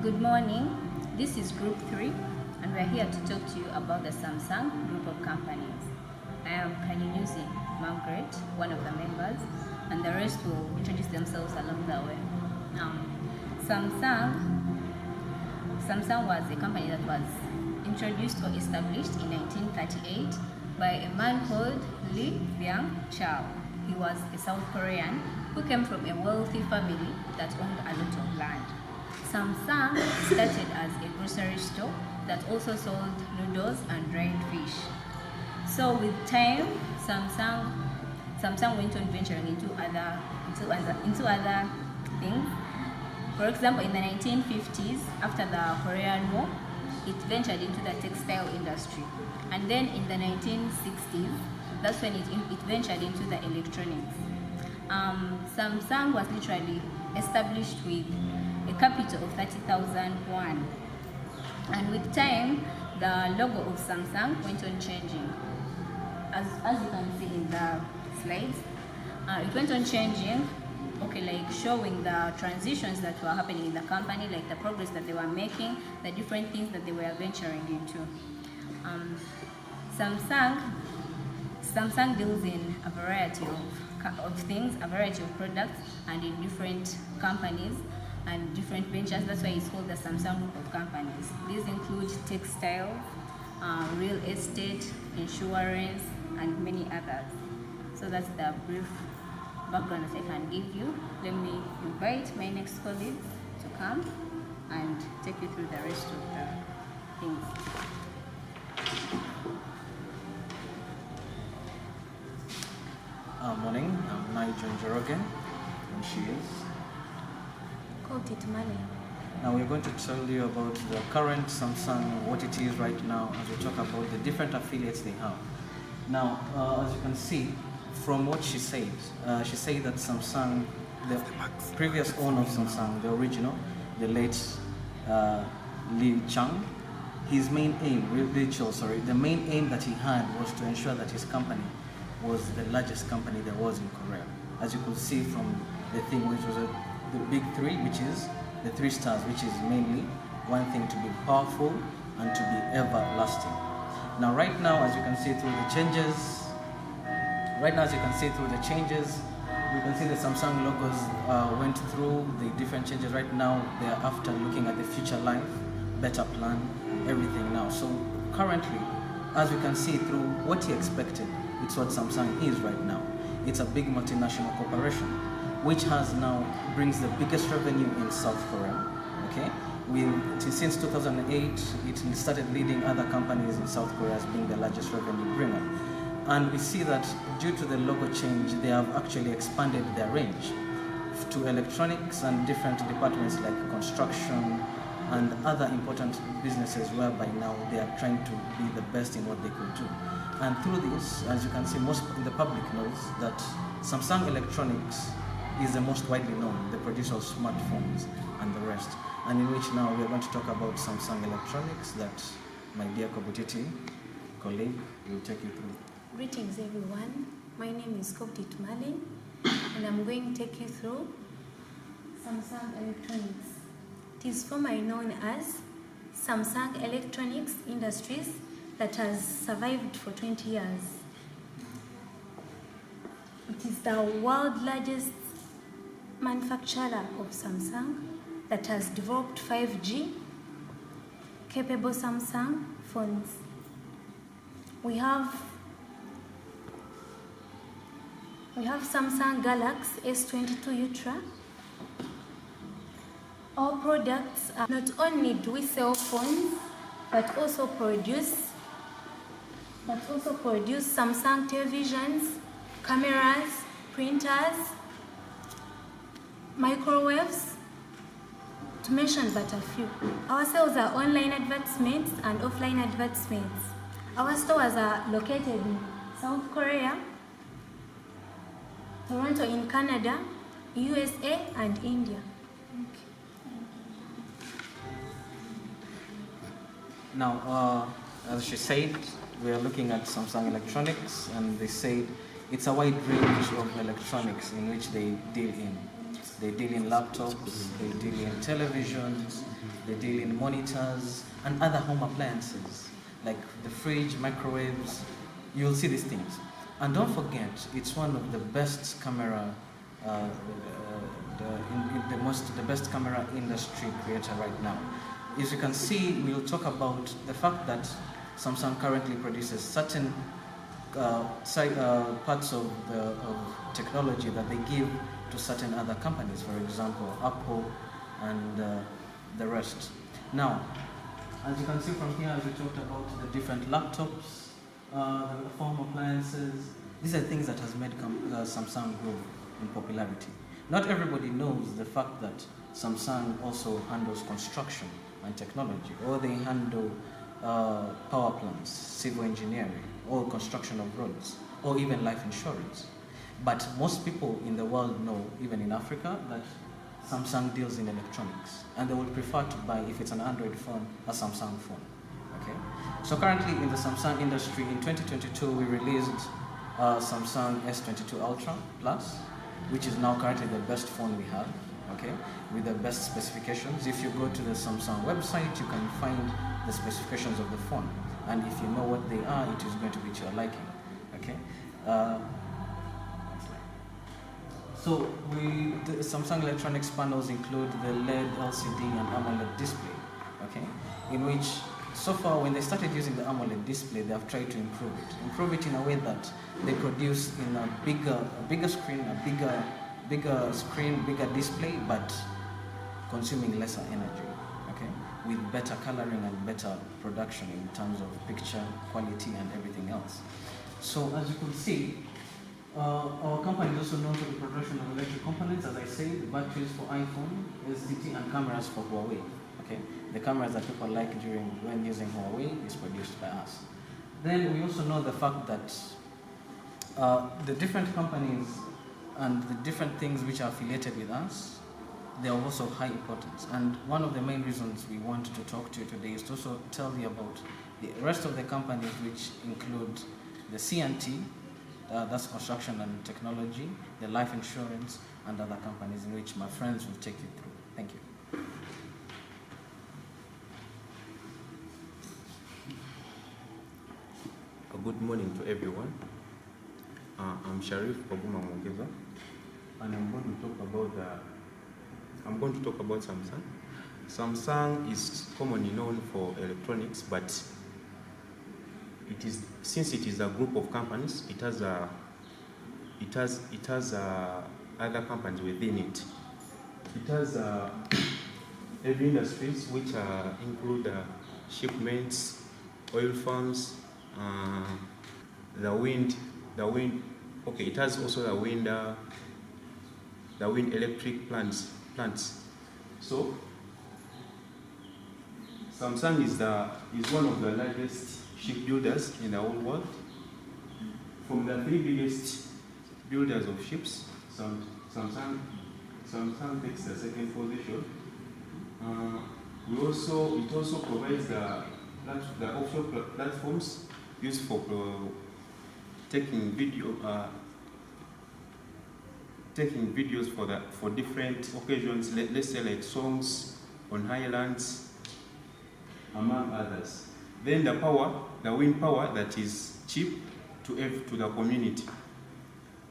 Good morning, this is Group 3 and we are here to talk to you about the Samsung group of companies. I am Kaninyuzi Margaret, one of the members, and the rest will introduce themselves along the way. Samsung was a company that was introduced or established in 1938 by a man called Lee Byung-chul. He was a South Korean who came from a wealthy family that owned a lot of land. Samsung started as a grocery store that also sold noodles and dried fish. So with time, Samsung went on venturing into other things. For example, in the 1950s, after the Korean War, it ventured into the textile industry. And then in the 1960s, that's when it ventured into the electronics. Samsung was literally established with a capital of 30,000 won. And with time, the logo of Samsung went on changing. As you can see in the slides, it went on changing, showing the transitions that were happening in the company, like the progress that they were making, the different things that they were venturing into. Samsung deals in a variety of things, a variety of products, and in different companies and different ventures. That's why it's called the Samsung group of companies. These include textile, real estate, insurance, and many others. So that's the brief background that I can give you. Let me invite my next colleague to come and take you through the rest of the things. Morning, I'm Nigel Njoroge, and she is Now we're going to tell you about the current Samsung, what it is right now, as we talk about the different affiliates they have. Now, as you can see from what she said that Samsung, the previous owner of Samsung, the original, the late Lee Chang, his main aim, the main aim that he had was to ensure that his company was the largest company there was in Korea. As you could see from the thing, which was the big three, which is the 3 stars, which is mainly one thing, to be powerful and to be everlasting. Now, right now, as you can see through the changes, we can see the Samsung logos went through the different changes. Right now, they are after looking at the future life, better plan, everything now. So currently, as we can see through what he expected, it's what Samsung is right now. It's a big multinational corporation, which brings the biggest revenue in South Korea. Okay, since 2008, it started leading other companies in South Korea as being the largest revenue bringer. And we see that due to the logo change, they have actually expanded their range to electronics and different departments like construction and other important businesses, whereby now they are trying to be the best in what they could do. And through this, as you can see, most of the public knows that Samsung Electronics is the most widely known, the producer of smartphones and the rest. And in which now we are going to talk about Samsung Electronics that my dear Kobutiti colleague will take you through. Greetings everyone, my name is Kobti Tumali and I'm going to take you through Samsung Electronics. It is formerly known as Samsung Electronics Industries that has survived for 20 years. It is the world's largest manufacturer of Samsung that has developed 5G capable Samsung phones. We have Samsung Galaxy S22 Ultra. Our products are not only do we sell phones, but also produce Samsung televisions, cameras, printers, microwaves, to mention but a few. Our sales are online advertisements and offline advertisements. Our stores are located in South Korea, Toronto in Canada, USA, and India. Now, as she said, we are looking at Samsung Electronics, and they said it's a wide range of electronics in which they deal in. they deal in laptops, they deal in televisions, they deal in monitors, and other home appliances, like the fridge, microwaves. You'll see these things. And don't forget, it's one of the best camera, the best camera industry creator right now. As you can see, we'll talk about the fact that Samsung currently produces certain parts of technology that they give to certain other companies, for example, Apple and the rest. Now, as you can see from here, as we talked about the different laptops, the home appliances, these are things that has made Samsung grow in popularity. Not everybody knows the fact that Samsung also handles construction and technology, or they handle power plants, civil engineering, or construction of roads, or even life insurance. But most people in the world know, even in Africa, that Samsung deals in electronics, and they would prefer to buy, if it's an Android phone, a Samsung phone. Okay. So currently in the Samsung industry, in 2022, we released Samsung S22 Ultra Plus, which is now currently the best phone we have. Okay, with the best specifications. If you go to the Samsung website, you can find the specifications of the phone, and if you know what they are, it is going to be to your liking. Okay. So the Samsung electronics panels include the LED, LCD, and AMOLED display. Okay, in which so far when they started using the AMOLED display, they have tried to improve it in a way that they produce in a bigger screen, bigger screen, bigger display, but consuming lesser energy, okay, with better coloring and better production in terms of picture quality and everything else. So as you can see, our company is also known for the production of electric components, as I said, batteries for iPhone, SDT, and cameras for Huawei. Okay, the cameras that people like when using Huawei is produced by us. Then we also know the fact that the different companies and the different things which are affiliated with us, they are also high importance. And one of the main reasons we want to talk to you today is to also tell you about the rest of the companies, which include the CNT, that's construction and technology, the life insurance, and other companies in which my friends will take you through. Thank you. Good morning to everyone. I'm Sharif Paguma Mwongeza, and I'm going to talk about Samsung. Samsung is commonly known for electronics, but since it is a group of companies, it has other companies within it. It has heavy industries which include shipments, oil farms, the wind. Okay, it has also the wind electric plants. So Samsung is one of the largest shipbuilders in the whole world. From the 3 biggest builders of ships, Samsung takes the second position. It also provides the offshore platforms used for taking videos for different occasions. Let's say like songs on highlands, among others. Then the wind power that is cheap to the community.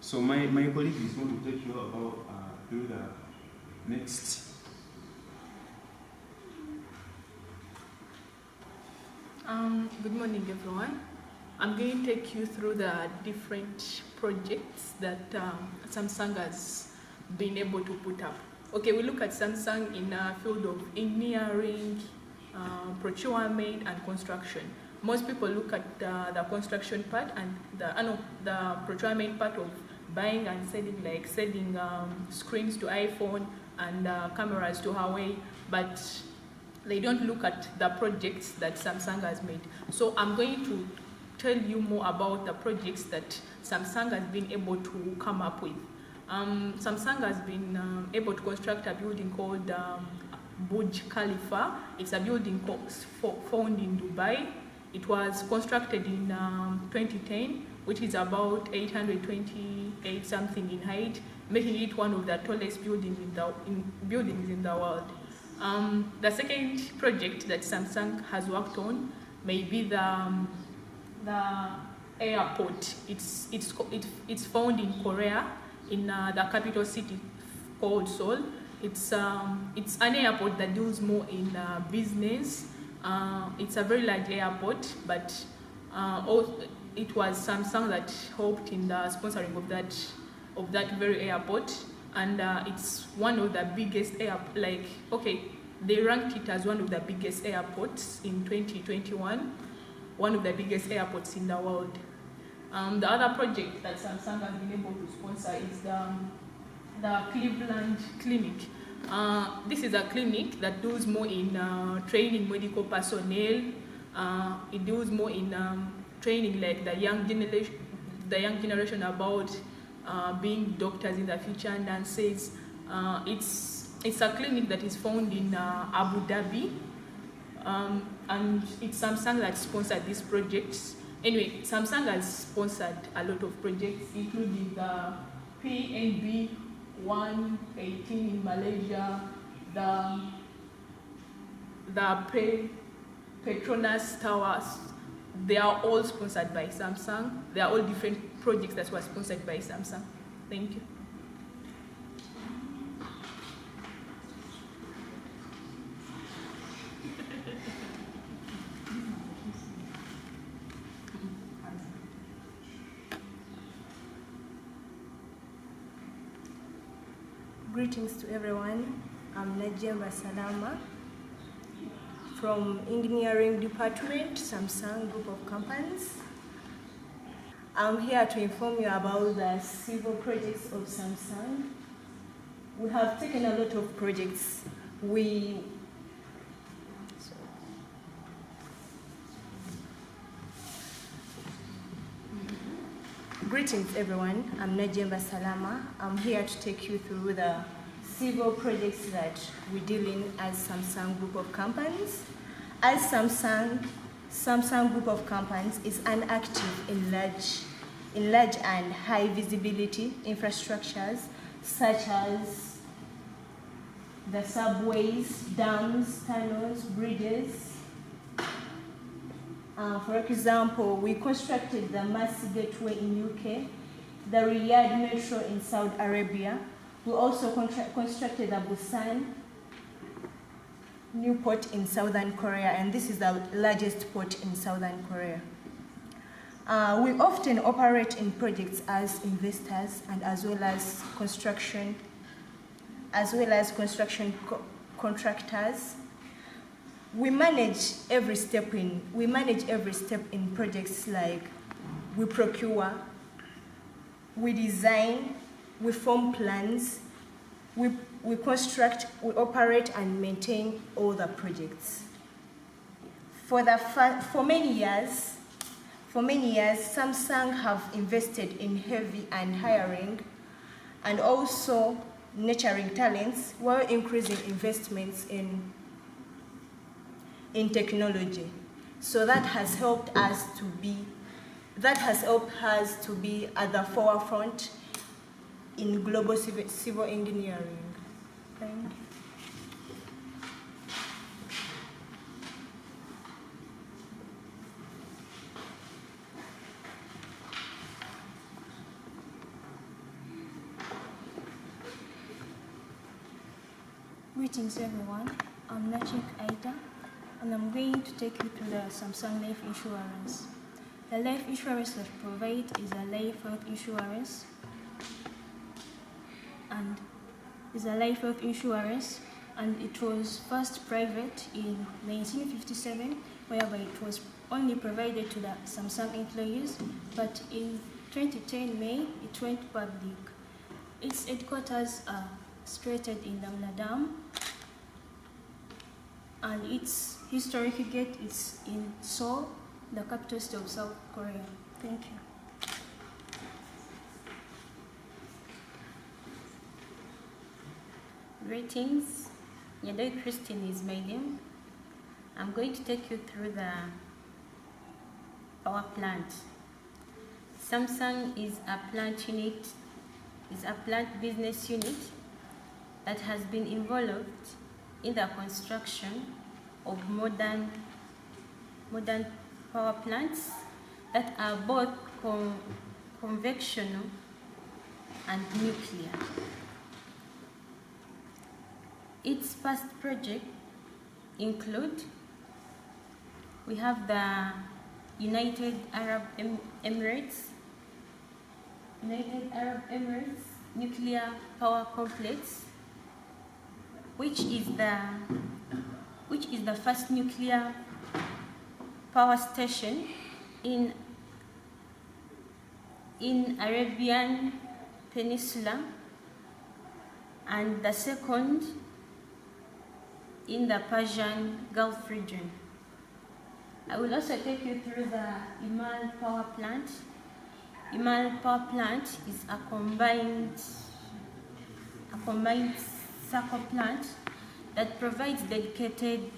So my colleague is going to take you about through the next. Good morning, everyone. I'm going to take you through the different projects that Samsung has been able to put up. Okay, we look at Samsung in a field of engineering, procurement, and construction. Most people look at the construction part and the procurement part of buying and selling screens to iPhone and cameras to Huawei, but they don't look at the projects that Samsung has made. So I'm going to tell you more about the projects that Samsung has been able to come up with. Samsung has been able to construct a building called Burj Khalifa. It's a building found in Dubai. It was constructed in 2010, which is about 828 something in height, making it one of the tallest buildings in the world. The second project that Samsung has worked on may be the airport. It's found in Korea, in the capital city called Seoul. It's an airport that deals more in business. It's a very large airport, but it was Samsung that helped in the sponsoring of that very airport, and it's one of the biggest they ranked it as one of the biggest airports in 2021, one of the biggest airports in the world. The other project that Samsung has been able to sponsor is the Cleveland Clinic. This is a clinic that deals more in training medical personnel. It deals more in training like the young generation about being doctors in the future, nurses. It's a clinic that is found in Abu Dhabi, and it's Samsung that sponsored these projects. Anyway, Samsung has sponsored a lot of projects, including the PNB 118 in Malaysia, the Petronas Towers. They are all sponsored by Samsung. They are all different projects that were sponsored by Samsung. Thank you. Greetings to everyone. I'm Najemba Salama from Engineering Department, Samsung Group of Companies. I'm here to inform you about the civil projects of Samsung. We have taken a lot of projects. Greetings everyone, I'm Najemba Salama. I'm here to take you through the civil projects that we deal in as Samsung Group of Companies. As Samsung Group of Companies is active in large and high visibility infrastructures such as the subways, dams, tunnels, bridges. For example, we constructed the Mercy Gateway in UK, the Riyadh Metro in Saudi Arabia. We also constructed the Busan new port in Southern Korea, and this is the largest port in Southern Korea. We often operate in projects as investors and as well as construction contractors. We manage every step in projects, like we procure, we design, we form plans, we construct, we operate and maintain all the projects. For many years, Samsung have invested in heavy and hiring and also nurturing talents while increasing investments in technology. So that has helped us to be at the forefront in global civil engineering. Thank you. Greetings everyone, I'm Nachik Aida, and I'm going to take you through the Samsung Life Insurance. The life insurance that we provide is a life health insurance, and it was first private in 1957, whereby it was only provided to the Samsung employees, but in 2010 May it went public. Its headquarters are situated in Namladam, and its historic gate is in Seoul, the capital city of South Korea. Thank you. Greetings, Nyadoi Christine is my name. I'm going to take you through the power plant. Samsung is a plant unit is a plant business unit that has been involved in the construction of modern power plants that are both conventional and nuclear. Its past projects include, we have the United Arab Emirates nuclear power complex, which is the first nuclear power station in Arabian Peninsula, and the second in the Persian Gulf region. I will also take you through the Imal power plant. Imal power plant is a combined cycle plant that provides dedicated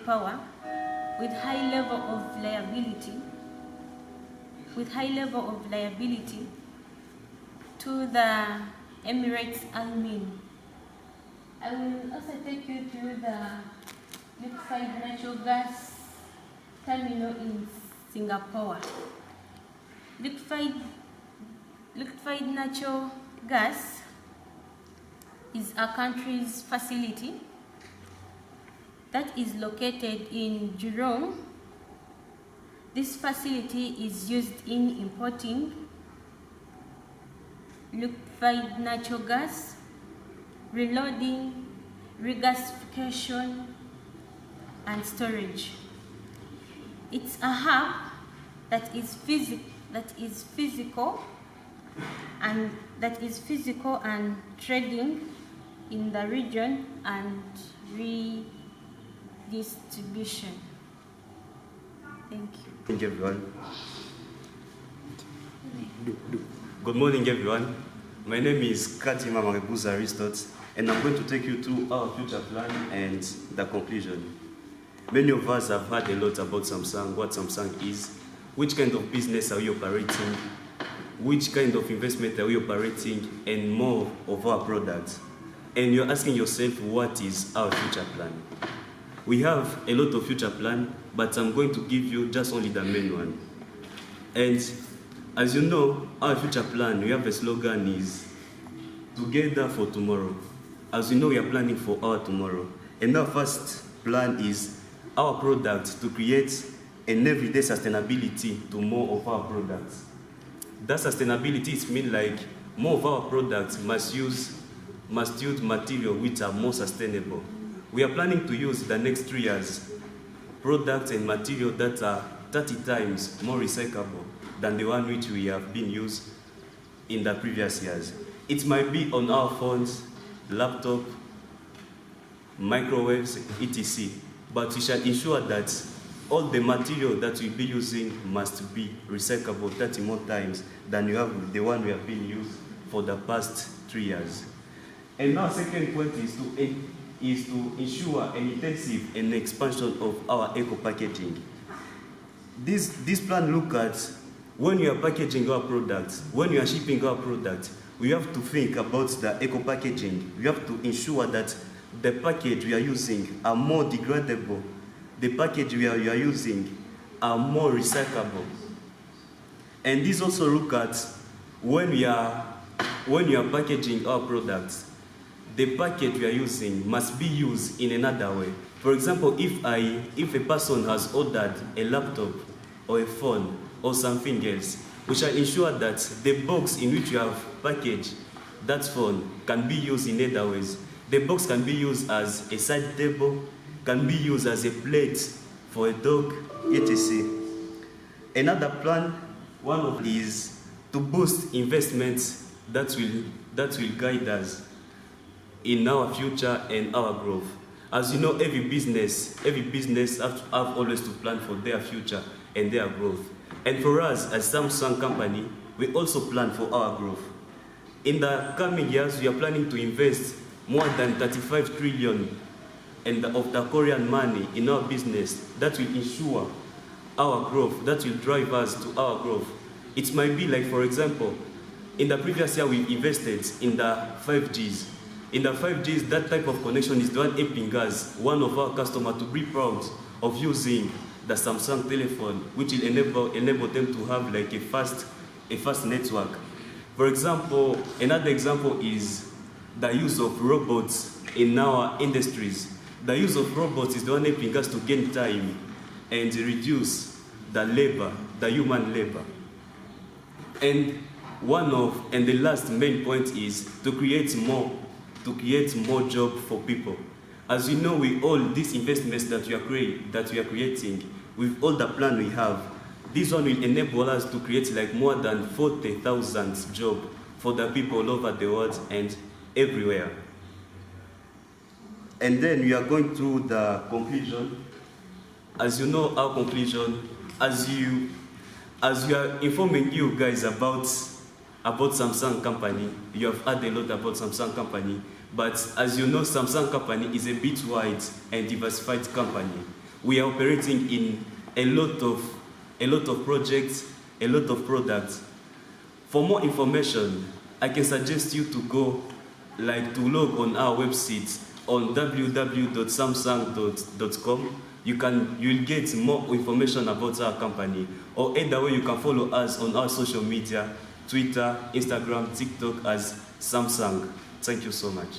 power with high level of reliability to the Emirates Al-Min. I will also take you through the liquefied natural gas terminal in Singapore. Liquefied natural gas is a country's facility that is located in Jurong. This facility is used in importing liquefied natural gas, reloading, regasification, and storage. It's a hub that is physical and trading in the region and redistribution. Thank you. Thank you, everyone. Good morning, everyone. My name is Katima Maribuza Aristot, and I'm going to take you through our future plan and the conclusion. Many of us have heard a lot about Samsung, what Samsung is, which kind of business are we operating, which kind of investment are we operating, and more of our products. And you're asking yourself, what is our future plan? We have a lot of future plan, but I'm going to give you just only the main one. And as you know, our future plan, we have a slogan is together for tomorrow. As you know, we are planning for our tomorrow. And our first plan is our product to create an everyday sustainability to more of our products. That sustainability is mean like more of our products must use material which are more sustainable. We are planning to use the next 3 years products and material that are 30 times more recyclable than the one which we have been used in the previous years. It might be on our phones, laptop, microwaves, etc. But we shall ensure that all the material that we'll be using must be recyclable 30 more times than you have the one we have been used for the past 3 years. And our second point is to ensure an intensive and expansion of our eco-packaging. This plan looks at when you are packaging our products, when you are shipping our products, we have to think about the eco-packaging. We have to ensure that the package we are using are more degradable. The package we are using are more recyclable. And this also look at when you are packaging our products, the package we are using must be used in another way. For example, if a person has ordered a laptop or a phone or something else, we shall ensure that the box in which you have packaged that phone can be used in other ways. The box can be used as a side table, can be used as a plate for a dog, etc. Another plan, one of these, to boost investments that will guide us in our future and our growth. As you know, every business have always to plan for their future and their growth. And for us, as Samsung company, we also plan for our growth. In the coming years, we are planning to invest more than 35 trillion of the Korean money in our business that will ensure our growth, that will drive us to our growth. It might be like, for example, In the previous year, we invested in the 5Gs. In the 5Gs, that type of connection is the one helping us, one of our customers, to be proud of using the Samsung telephone, which will enable them to have like a fast network. For example, another example is the use of robots in our industries. The use of robots is the one helping us to gain time and reduce the labor, the human labor. And the last main point is to create more jobs for people. As you know, with all these investments that we are creating, with all the plan we have, this one will enable us to create like more than 40,000 jobs for the people all over the world and everywhere. And then we are going through the conclusion. As you know, our conclusion, as we are informing you guys about Samsung company, you have heard a lot about Samsung company, but as you know, Samsung company is a bit wide and diversified company. We are operating in a lot of projects, a lot of products. For more information, I can suggest you to go log on our website on www.samsung.com. You'll get more information about our company, or either way you can follow us on our social media, Twitter, Instagram, TikTok as Samsung. Thank you so much.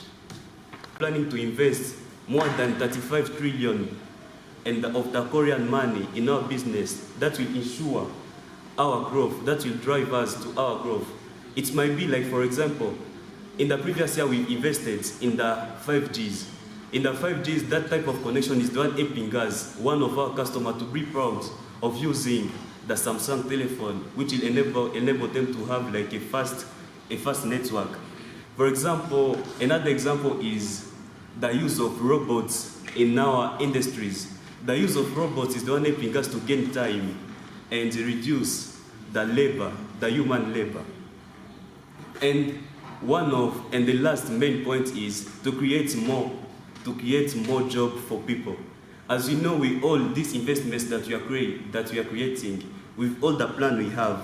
Planning to invest more than 35 trillion of the Korean money in our business that will ensure our growth, that will drive us to our growth. It might be like, for example, in the previous year we invested in the 5Gs. In the 5Gs, that type of connection is the one helping us, one of our customers, to be proud of using the Samsung telephone, which will enable them to have like a fast network. For example, another example is the use of robots in our industries. The use of robots is the one helping us to gain time and reduce the labor, the human labor. And the last main point is to create more jobs for people. As you know, with all these investments that we are creating, with all the plan we have,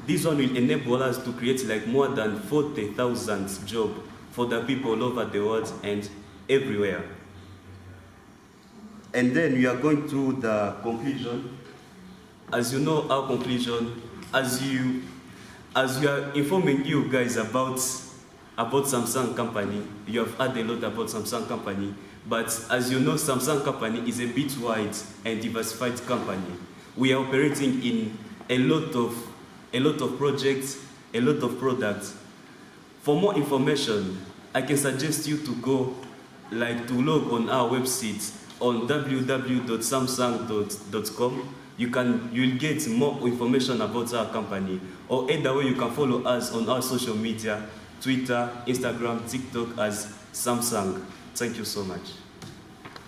this one will enable us to create like more than 40,000 jobs for the people all over the world and everywhere. And then we are going through the conclusion. As you know, our conclusion, as we are informing you guys about Samsung company, you have heard a lot about Samsung company, but as you know, Samsung company is a bit wide and diversified company. We are operating in a lot of projects, a lot of products. For more information, I can suggest you to go log on our website on www.samsung.com. You'll get more information about our company, or either way you can follow us on our social media, Twitter, Instagram, TikTok as Samsung. Thank you so much.